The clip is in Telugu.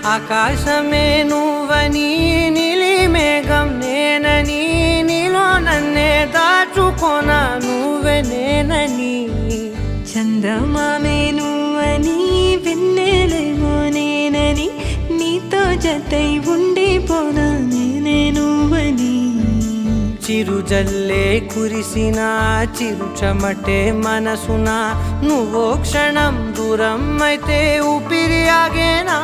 ఆకాశమే నువ్వని నీలి మేఘం నేనని నీలో నన్నే దాచుకోనా నువ్వే నేనని చందమామే నువ్వని వెన్నెలేమో నేనని నీతో జతై ఉండిపోనా నేనే నువ్వని చిరుజల్లే కురిసిన చిరు చెమటే మనసున నువ్వో క్షణం దూరం అయితే ఊపిరి ఆగేనా